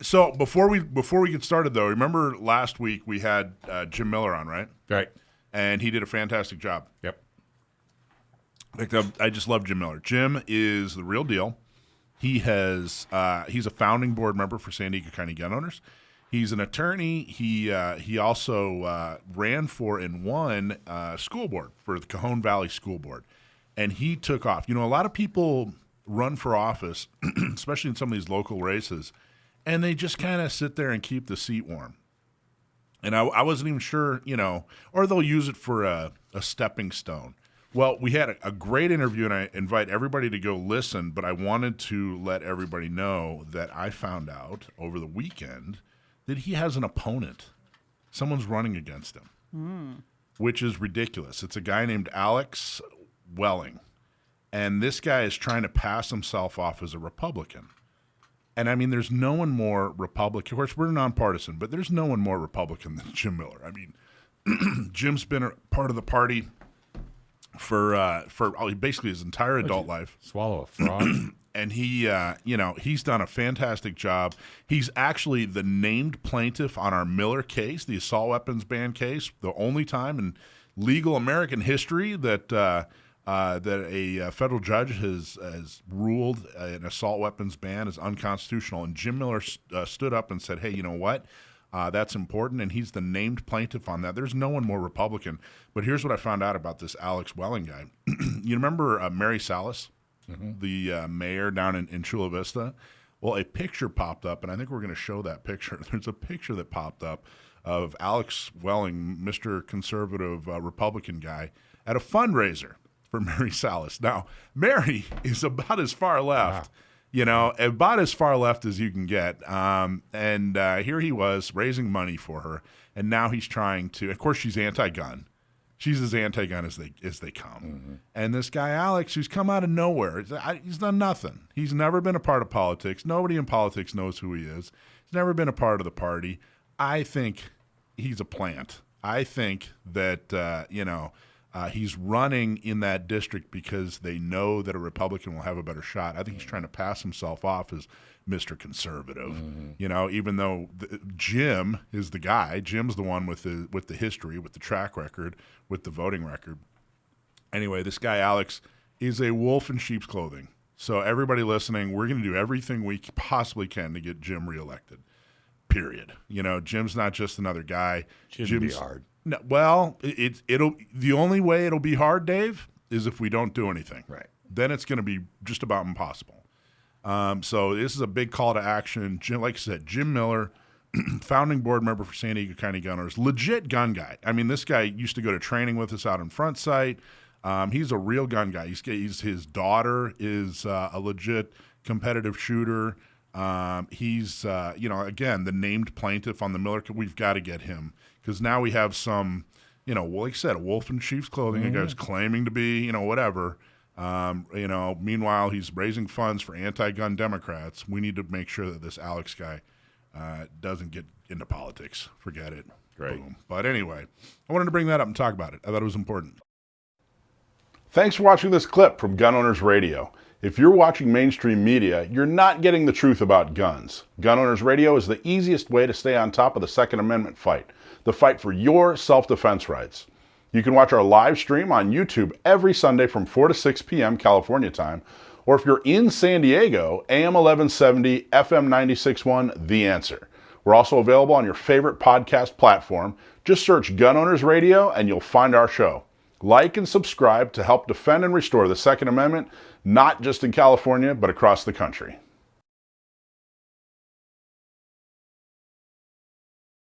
So before we get started, though, remember last week we had Jim Miller on, right? Right. And he did a fantastic job. Yep. In fact, I just love Jim Miller. Jim is the real deal. He's a founding board member for San Diego County Gun Owners. He's an attorney. He also ran for and won school board for the Cajon Valley School Board, and he took off. You know, a lot of people run for office, especially in some of these local races, and they just kind of sit there and keep the seat warm. And I wasn't even sure, you know, or they'll use it for a stepping stone. Well, we had a great interview, and I invite everybody to go listen, but I wanted to let everybody know that I found out over the weekend that he has an opponent. Someone's running against him, which is ridiculous. It's a guy named Alex Welling, and this guy is trying to pass himself off as a Republican. And, I mean, there's no one more Republican. Of course, we're nonpartisan, but there's no one more Republican than Jim Miller. I mean, Jim's been a part of the party for basically his entire adult life. Swallow a frog? And he, he's done a fantastic job. He's actually the named plaintiff on our Miller case, the assault weapons ban case, the only time in legal American history that a federal judge has ruled an assault weapons ban is unconstitutional. And Jim Miller stood up and said, hey, you know what? That's important, and he's the named plaintiff on that. There's no one more Republican. But here's what I found out about this Alex Welling guy. You remember Mary Salas, the mayor down in Chula Vista? Well, a picture popped up, and I think we're going to show that picture. There's a picture that popped up of Alex Welling, Mr. Conservative Republican guy, at a fundraiser for Mary Salas. Now, Mary is about as far left, about as far left as you can get. And here he was raising money for her, and now he's trying to. Of course, she's anti-gun. She's as anti-gun as they come. Mm-hmm. And this guy Alex, who's come out of nowhere, he's done nothing. He's never been a part of politics. Nobody in politics knows who he is. He's never been a part of the party. I think he's a plant. I think that he's running in that district because they know that a Republican will have a better shot. I think he's trying to pass himself off as Mr. Conservative, even though Jim is the guy. Jim's the one with the history, with the track record, with the voting record. Anyway, this guy Alex is a wolf in sheep's clothing. So everybody listening, we're going to do everything we possibly can to get Jim reelected, period. Jim's not just another guy. Shouldn't be hard. No, well, the only way it'll be hard, Dave, is if we don't do anything. Right. Then it's going to be just about impossible. So this is a big call to action. Like I said, Jim Miller, founding board member for San Diego County Gun Owners, legit gun guy. I mean, this guy used to go to training with us out in Front Sight. He's a real gun guy. His daughter is a legit competitive shooter. He's again, the named plaintiff on the Miller. We've got to get him. Because now we have some, like I said, a wolf in sheep's clothing. A guy who's claiming to be, whatever. Meanwhile, he's raising funds for anti-gun Democrats. We need to make sure that this Alex guy doesn't get into politics. Forget it. Great. Boom. But anyway, I wanted to bring that up and talk about it. I thought it was important. Thanks for watching this clip from Gun Owners Radio. If you're watching mainstream media, you're not getting the truth about guns. Gun Owners Radio is the easiest way to stay on top of the Second Amendment fight, the fight for your self-defense rights. You can watch our live stream on YouTube every Sunday from 4 to 6 p.m. California time, or if you're in San Diego, AM 1170, FM 96.1, The Answer. We're also available on your favorite podcast platform. Just search Gun Owners Radio and you'll find our show. Like and subscribe to help defend and restore the Second Amendment, not just in California, but across the country.